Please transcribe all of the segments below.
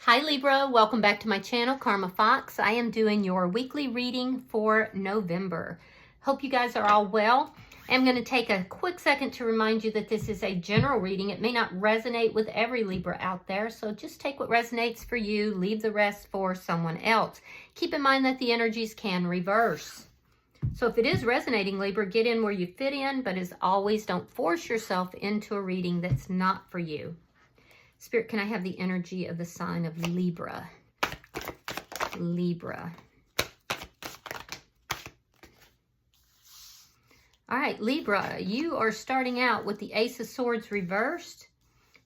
Hi Libra, welcome back to my channel, Karma Fox. I am doing your weekly reading for November. Hope you guys are all well. I'm going to take a quick second to remind you that this is a general reading. It may not resonate with every Libra out there, so just take what resonates for you, leave the rest for someone else. Keep in mind that the energies can reverse. So if it is resonating, Libra, get in where you fit in, but as always, don't force yourself into a reading that's not for you. Spirit, can I have the energy of the sign of Libra? Libra. All right, Libra, you are starting out with the Ace of Swords reversed.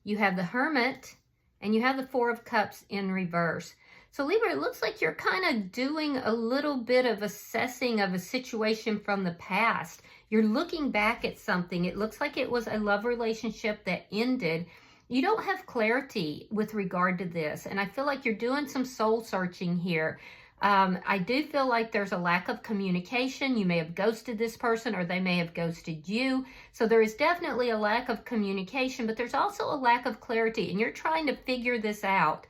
You have the Hermit, and you have the Four of Cups in reverse. So Libra, it looks like you're kind of doing a little bit of assessing of a situation from the past. You're looking back at something. It looks like it was a love relationship that ended. You don't have clarity with regard to this, and I feel like you're doing some soul searching here. I do feel like there's a lack of communication. You may have ghosted this person, or they may have ghosted you. So there is definitely a lack of communication, but there's also a lack of clarity, and you're trying to figure this out.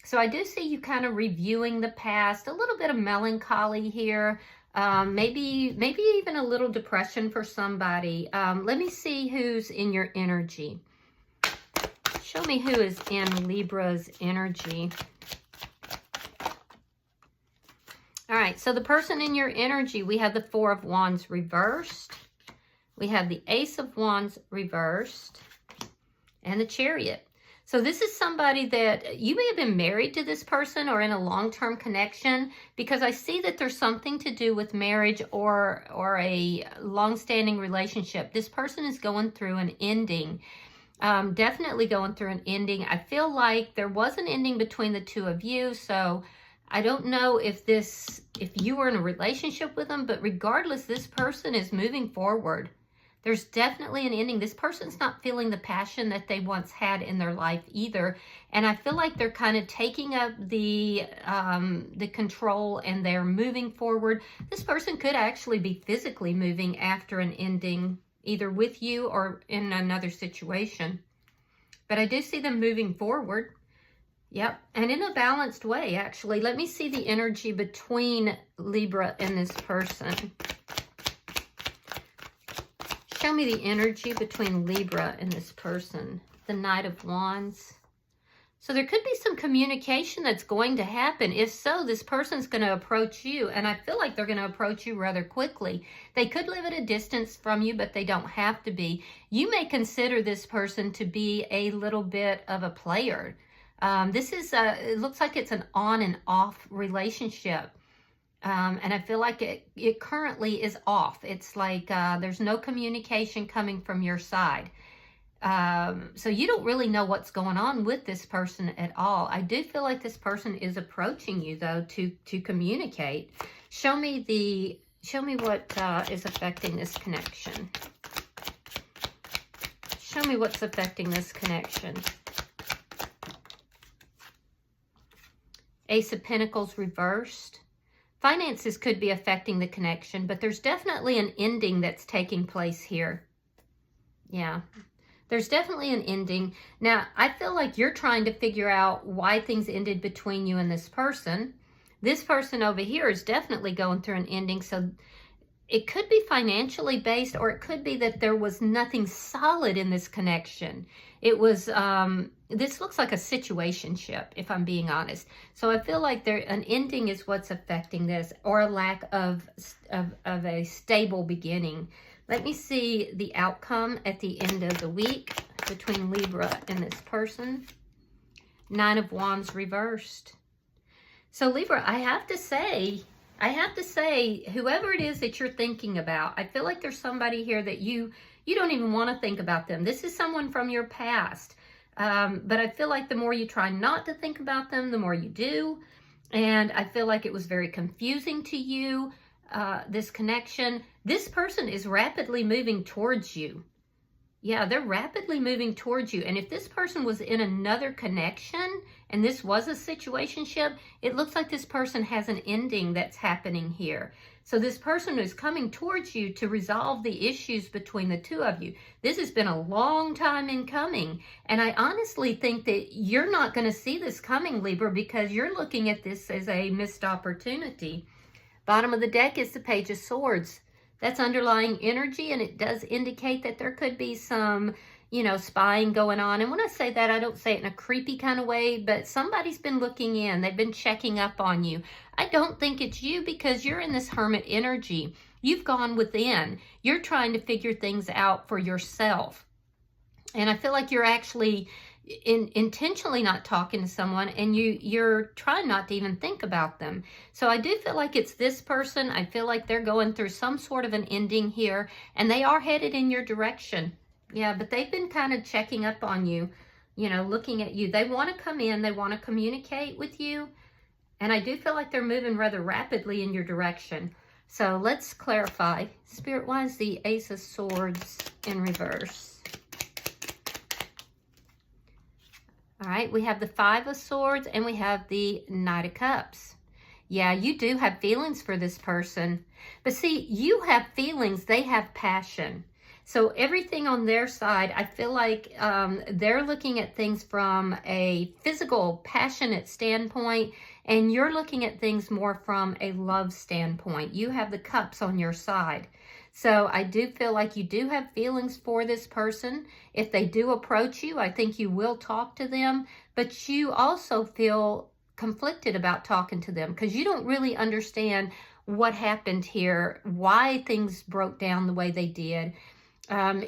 So I do see you kind of reviewing the past, a little bit of melancholy here, maybe even a little depression for somebody. Let me see who's in your energy. Show me who is in Libra's energy. All right, so the person in your energy, we have the Four of Wands reversed. We have the Ace of Wands reversed and the Chariot. So this is somebody that you may have been married to this person or in a long-term connection, because I see that there's something to do with marriage or a long-standing relationship. This person is going through an ending. Definitely going through an ending. I feel like there was an ending between the two of you, so I don't know if you were in a relationship with them, but regardless, this person is moving forward. There's definitely an ending. This person's not feeling the passion that they once had in their life either, and I feel like they're kind of taking up the control, and they're moving forward. This person could actually be physically moving after an ending, either with you or in another situation. But I do see them moving forward. Yep, and in a balanced way, actually. Let me see the energy between Libra and this person. Show me the energy between Libra and this person. The Knight of Wands. So there could be some communication that's going to happen. If so, this person's going to approach you, and I feel like they're going to approach you rather quickly. They could live at a distance from you, but they don't have to be. You may consider this person to be a little bit of a player. It looks like it's an on and off relationship. And I feel like it currently is off. It's like there's no communication coming from your side. So you don't really know what's going on with this person at all. I do feel like this person is approaching you, though, to communicate. Show me what is affecting this connection. Show me what's affecting this connection. Ace of Pentacles reversed. Finances could be affecting the connection, but there's definitely an ending that's taking place here. Yeah. There's definitely an ending. Now, I feel like you're trying to figure out why things ended between you and this person. This person over here is definitely going through an ending. So it could be financially based, or it could be that there was nothing solid in this connection. It was, this looks like a situationship, if I'm being honest. So I feel like an ending is what's affecting this, or a lack of a stable beginning. Let me see the outcome at the end of the week between Libra and this person. Nine of Wands reversed. So Libra, I have to say, whoever it is that you're thinking about, I feel like there's somebody here that you don't even want to think about them. This is someone from your past. But I feel like the more you try not to think about them, the more you do. And I feel like it was very confusing to you. This connection, this person is rapidly moving towards you. Yeah, they're rapidly moving towards you. And if this person was in another connection and this was a situationship, it looks like this person has an ending that's happening here. So this person is coming towards you to resolve the issues between the two of you. This has been a long time in coming. And I honestly think that you're not going to see this coming, Libra, because you're looking at this as a missed opportunity. Bottom of the deck is the Page of Swords. That's underlying energy, and it does indicate that there could be some, spying going on. And when I say that, I don't say it in a creepy kind of way, but somebody's been looking in. They've been checking up on you. I don't think it's you because you're in this hermit energy. You've gone within. You're trying to figure things out for yourself. And I feel like you're actually intentionally not talking to someone, and you're trying not to even think about them. So I do feel like it's this person. I feel like they're going through some sort of an ending here, and they are headed in your direction. Yeah, but they've been kind of checking up on you, looking at you. They want to come in, they want to communicate with you, and I do feel like they're moving rather rapidly in your direction. So let's clarify. Spirit, why is the Ace of Swords in reverse? All right, we have the Five of Swords and we have the Knight of Cups. Yeah, you do have feelings for this person. But see, you have feelings, they have passion. So everything on their side, I feel like they're looking at things from a physical, passionate standpoint, and you're looking at things more from a love standpoint. You have the cups on your side. So I do feel like you do have feelings for this person. If they do approach you, I think you will talk to them, but you also feel conflicted about talking to them because you don't really understand what happened here, why things broke down the way they did.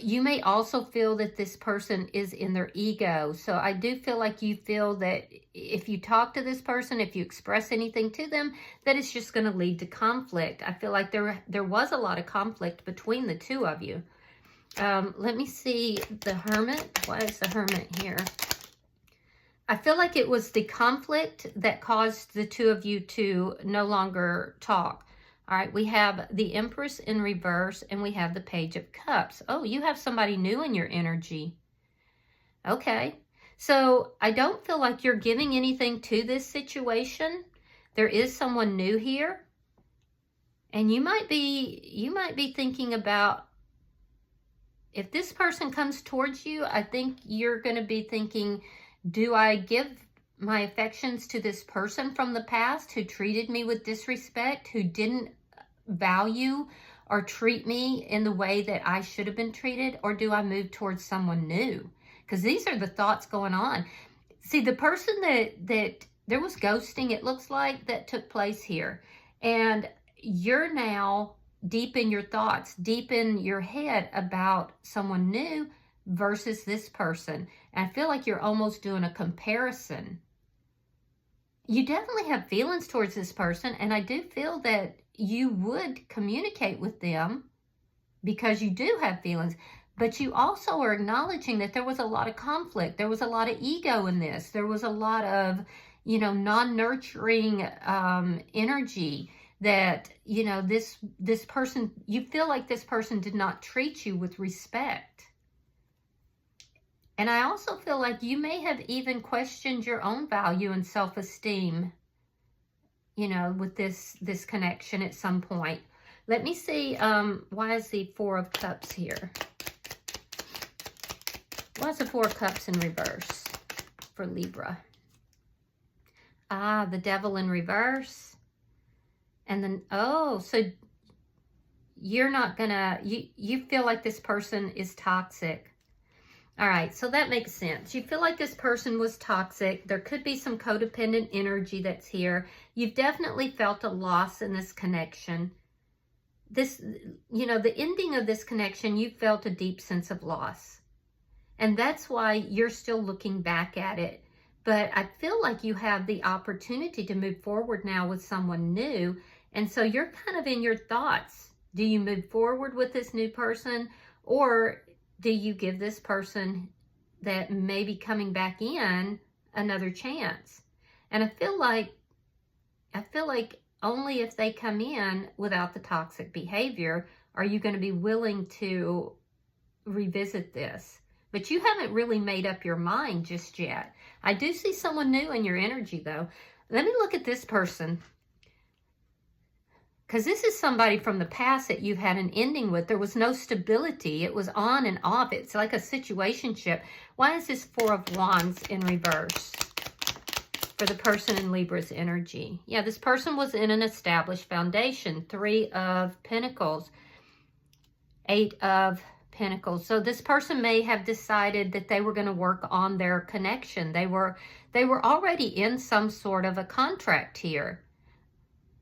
You may also feel that this person is in their ego. So I do feel like you feel that if you talk to this person, if you express anything to them, that it's just going to lead to conflict. I feel like there was a lot of conflict between the two of you. Let me see the Hermit. Why is the Hermit here? I feel like it was the conflict that caused the two of you to no longer talk. All right, we have the Empress in reverse, and we have the Page of Cups. Oh, you have somebody new in your energy. Okay, so I don't feel like you're giving anything to this situation. There is someone new here, and you might be thinking about, if this person comes towards you, I think you're going to be thinking, do I give my affections to this person from the past who treated me with disrespect, who didn't value or treat me in the way that I should have been treated, or do I move towards someone new? Because these are the thoughts going on. See, the person that there was ghosting, it looks like, that took place here, and you're now deep in your thoughts, deep in your head about someone new versus this person. And I feel like you're almost doing a comparison. You definitely have feelings towards this person, and I do feel that you would communicate with them because you do have feelings, but you also are acknowledging that there was a lot of conflict. There was a lot of ego in this. There was a lot of, non-nurturing energy that, this person, you feel like this person did not treat you with respect. And I also feel like you may have even questioned your own value and self-esteem, with this connection at some point. Let me see, why is the Four of Cups here? Why is the Four of Cups in reverse for Libra? Ah, the Devil in reverse. And then, so you're not gonna, you feel like this person is toxic. All right, so that makes sense. You feel like this person was toxic. There could be some codependent energy that's here. You've definitely felt a loss in this connection. This, the ending of this connection, you felt a deep sense of loss. And that's why you're still looking back at it. But I feel like you have the opportunity to move forward now with someone new. And so you're kind of in your thoughts. Do you move forward with this new person, or do you give this person that may be coming back in another chance? And I feel like only if they come in without the toxic behavior are you going to be willing to revisit this. But you haven't really made up your mind just yet. I do see someone new in your energy, though. Let me look at this person. Because this is somebody from the past that you've had an ending with. There was no stability. It was on and off. It's like a situationship. Why is this Four of Wands in reverse for the person in Libra's energy? Yeah, this person was in an established foundation. Three of Pentacles. Eight of Pentacles. So this person may have decided that they were going to work on their connection. They were already in some sort of a contract here.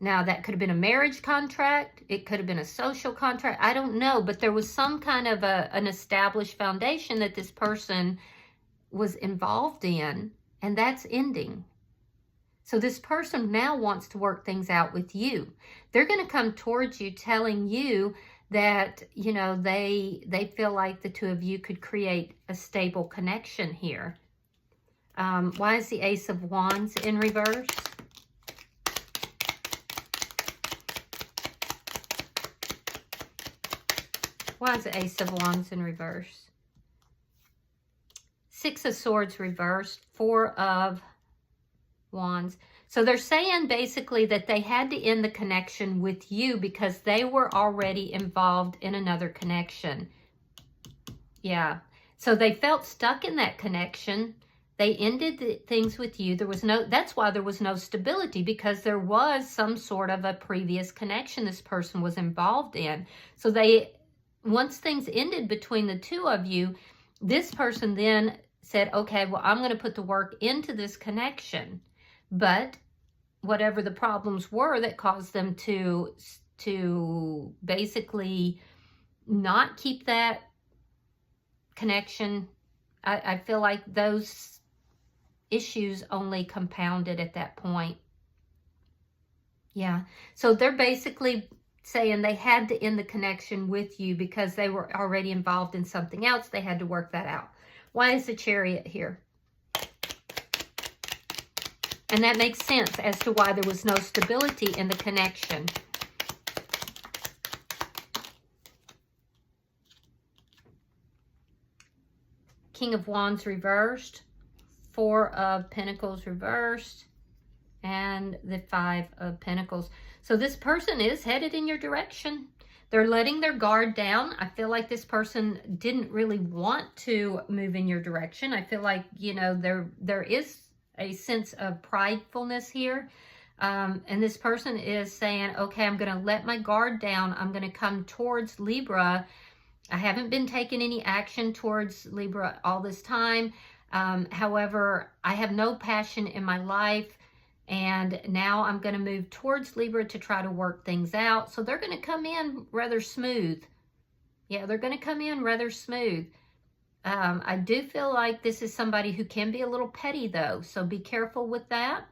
Now, that could have been a marriage contract. It could have been a social contract. I don't know, but there was some kind of an established foundation that this person was involved in, and that's ending. So this person now wants to work things out with you. They're going to come towards you telling you that, you know, they feel like the two of you could create a stable connection here. Why is the Ace of Wands in reverse? Why is the Ace of Wands in reverse? Six of Swords reversed. Four of Wands. So they're saying basically that they had to end the connection with you because they were already involved in another connection. Yeah. So they felt stuck in that connection. They ended things with you. That's why there was no stability, because there was some sort of a previous connection this person was involved in. So once things ended between the two of you, this person then said, okay, well, I'm going to put the work into this connection. But whatever the problems were that caused them to basically not keep that connection, I feel like those issues only compounded at that point. Yeah. So they're basically saying they had to end the connection with you because they were already involved in something else. They had to work that out. Why is the Chariot here? And that makes sense as to why there was no stability in the connection. King of Wands reversed. Four of Pentacles reversed. And the Five of Pentacles. So this person is headed in your direction. They're letting their guard down. I feel like this person didn't really want to move in your direction. I feel like, you know, there is a sense of pridefulness here. And this person is saying, okay, I'm going to let my guard down. I'm going to come towards Libra. I haven't been taking any action towards Libra all this time. However, I have no passion in my life. And now I'm going to move towards Libra to try to work things out. So they're going to come in rather smooth. Yeah, they're going to come in rather smooth. I do feel like this is somebody who can be a little petty, though. So be careful with that.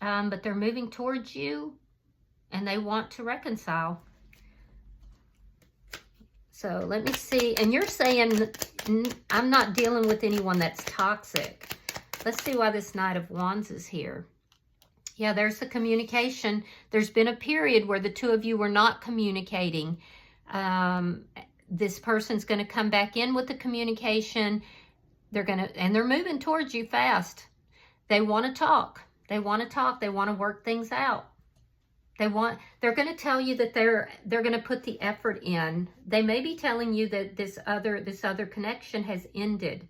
But they're moving towards you and they want to reconcile. So let me see. And you're saying, I'm not dealing with anyone that's toxic. Let's see why this Knight of Wands is here. Yeah, there's the communication. There's been a period where the two of you were not communicating. This person's going to come back in with the communication. And they're moving towards you fast. They want to talk. They want to talk. They want to work things out. They're going to tell you that they're going to put the effort in. They may be telling you that this other connection has ended,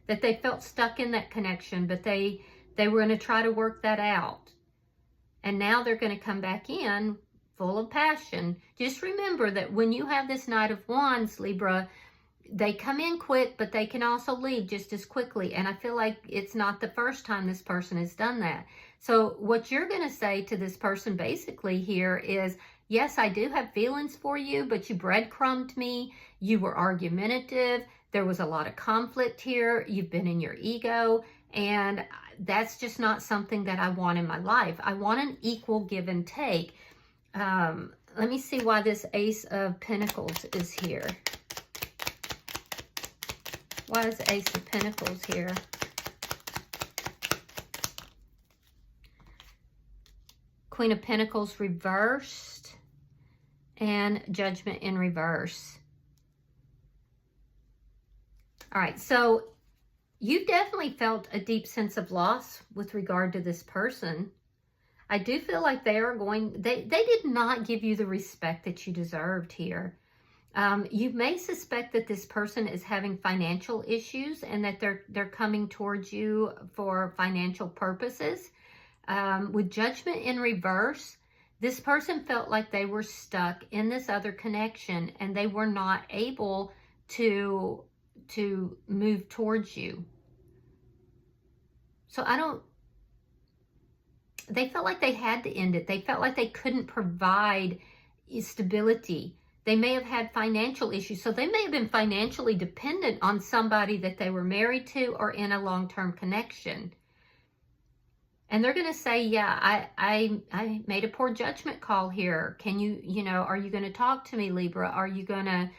that they felt stuck in that connection, but they were going to try to work that out. And now they're going to come back in full of passion. Just remember that when you have this Knight of Wands, Libra, they come in quick, but they can also leave just as quickly. And I feel like it's not the first time this person has done that. So what you're going to say to this person basically here is, yes, I do have feelings for you, but you breadcrumbed me. You were argumentative. There was a lot of conflict here. You've been in your ego. And that's just not something that I want in my life. I want an equal give and take. Let me see why this Ace of Pentacles is here. Why is Ace of Pentacles here? Queen of Pentacles reversed and Judgment in reverse. All right, so you definitely felt a deep sense of loss with regard to this person. I do feel like they did not give you the respect that you deserved here. You may suspect that this person is having financial issues and that they're coming towards you for financial purposes. With Judgment in reverse, this person felt like they were stuck in this other connection and they were not able to move towards you. So they felt like they had to end it. They felt like they couldn't provide stability. They may have had financial issues. So they may have been financially dependent on somebody that they were married to or in a long-term connection. And they're going to say, yeah, I made a poor judgment call here. Can are you going to talk to me, Libra? Are you going to,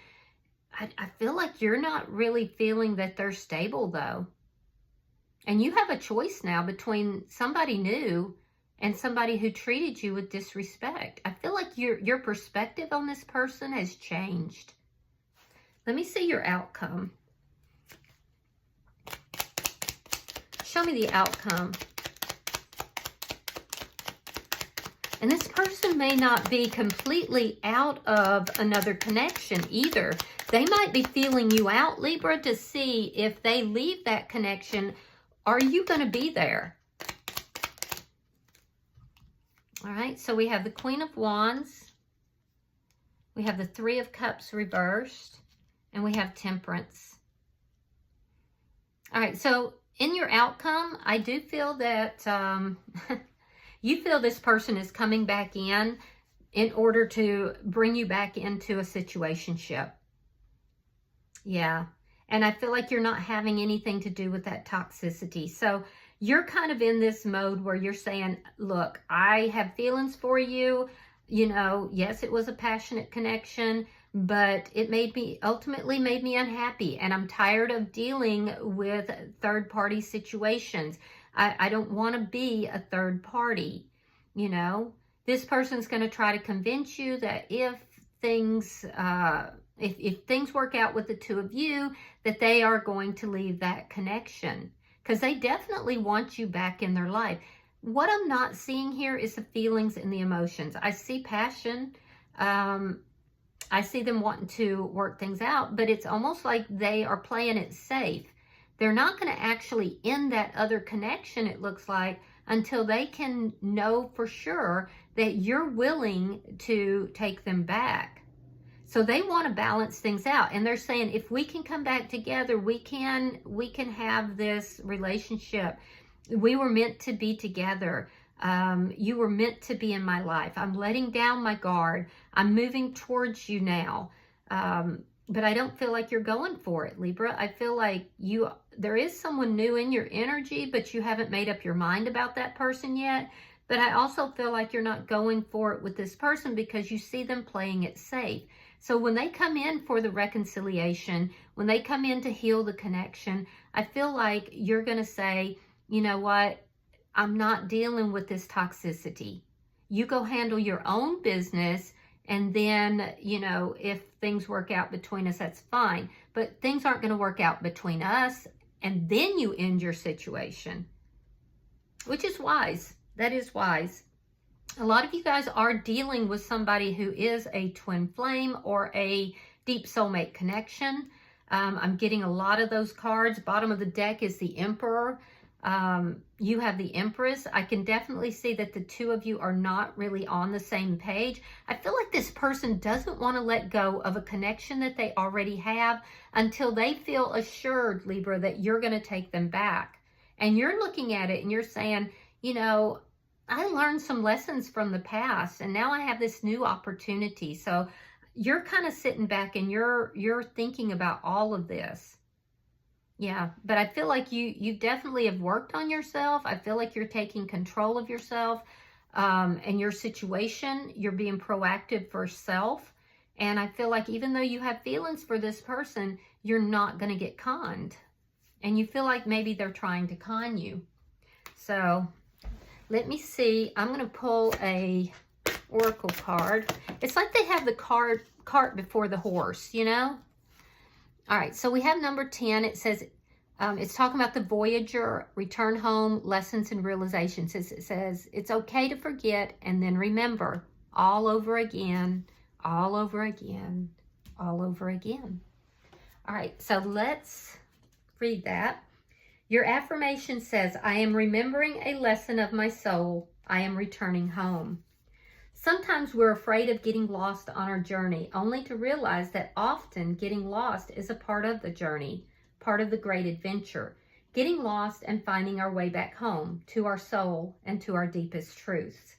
I feel like you're not really feeling that they're stable though. And you have a choice now between somebody new and somebody who treated you with disrespect. I feel like your perspective on this person has changed. Let me see your outcome. Show me the outcome. And this person may not be completely out of another connection either. They might be feeling you out, Libra, to see if they leave that connection, are you going to be there? All right, so we have the Queen of Wands. We have the Three of Cups reversed. And we have Temperance. All right, so in your outcome, I do feel that you feel this person is coming back in order to bring you back into a situationship. Yeah. And I feel like you're not having anything to do with that toxicity. So you're kind of in this mode where you're saying, look, I have feelings for you. Yes, it was a passionate connection, but it ultimately made me unhappy. And I'm tired of dealing with third-party situations. I don't want to be a third party. This person's going to try to convince you that if things work out with the two of you, that they are going to leave that connection because they definitely want you back in their life. What I'm not seeing here is the feelings and the emotions. I see passion. I see them wanting to work things out, but it's almost like they are playing it safe. They're not going to actually end that other connection, it looks like, until they can know for sure that you're willing to take them back. So they want to balance things out. And they're saying, if we can come back together, we can have this relationship. We were meant to be together. You were meant to be in my life. I'm letting down my guard. I'm moving towards you now. But I don't feel like you're going for it, Libra. I feel like there is someone new in your energy, but you haven't made up your mind about that person yet. But I also feel like you're not going for it with this person because you see them playing it safe. So when they come in for the reconciliation, when they come in to heal the connection, I feel like you're going to say, you know what? I'm not dealing with this toxicity. You go handle your own business. And then, if things work out between us, that's fine. But things aren't going to work out between us. And then you end your situation, which is wise. That is wise. A lot of you guys are dealing with somebody who is a twin flame or a deep soulmate connection. I'm getting a lot of those cards. Bottom of the deck is the Emperor. You have the Empress. I can definitely see that the two of you are not really on the same page. I feel like this person doesn't want to let go of a connection that they already have until they feel assured, Libra, that you're going to take them back. And you're looking at it and you're saying, I learned some lessons from the past and now I have this new opportunity. So you're kind of sitting back and you're thinking about all of this. Yeah, but I feel like you definitely have worked on yourself. I feel like you're taking control of yourself and your situation. You're being proactive for self. And I feel like even though you have feelings for this person, you're not going to get conned. And you feel like maybe they're trying to con you. So let me see. I'm going to pull a oracle card. It's like they have the cart before the horse, All right, so we have number 10. It says, it's talking about the Voyager, return home, lessons and realizations. It says, it's okay to forget and then remember all over again, all over again, all over again. All right, so let's read that. Your affirmation says, I am remembering a lesson of my soul. I am returning home. Sometimes we're afraid of getting lost on our journey, only to realize that often getting lost is a part of the journey, part of the great adventure, getting lost and finding our way back home to our soul and to our deepest truths.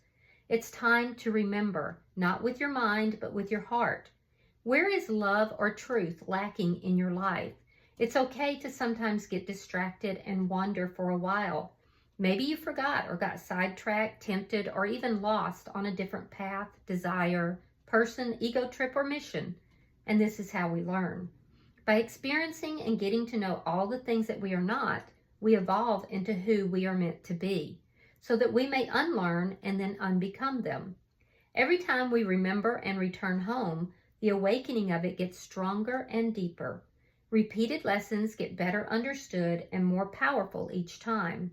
It's time to remember, not with your mind, but with your heart. Where is love or truth lacking in your life? It's okay to sometimes get distracted and wander for a while. Maybe you forgot or got sidetracked, tempted, or even lost on a different path, desire, person, ego trip, or mission. And this is how we learn. By experiencing and getting to know all the things that we are not, we evolve into who we are meant to be, so that we may unlearn and then unbecome them. Every time we remember and return home, the awakening of it gets stronger and deeper. Repeated lessons get better understood and more powerful each time.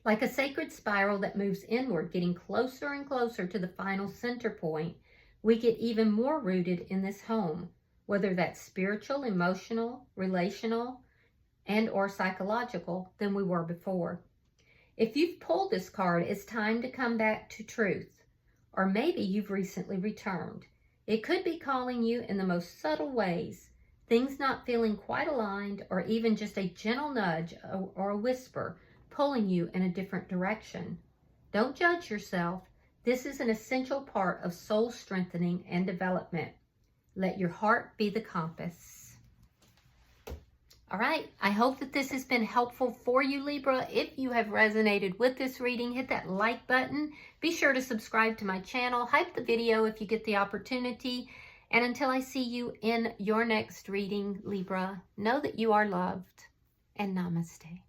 Like a sacred spiral that moves inward, getting closer and closer to the final center point, we get even more rooted in this home, whether that's spiritual, emotional, relational, and or psychological than we were before. If you've pulled this card, it's time to come back to truth. Or maybe you've recently returned. It could be calling you in the most subtle ways, things not feeling quite aligned, or even just a gentle nudge or a whisper pulling you in a different direction. Don't judge yourself. This is an essential part of soul strengthening and development. Let your heart be the compass. All right, I hope that this has been helpful for you, Libra. If you have resonated with this reading, hit that like button. Be sure to subscribe to my channel. Hype the video if you get the opportunity. And until I see you in your next reading, Libra, know that you are loved, and namaste.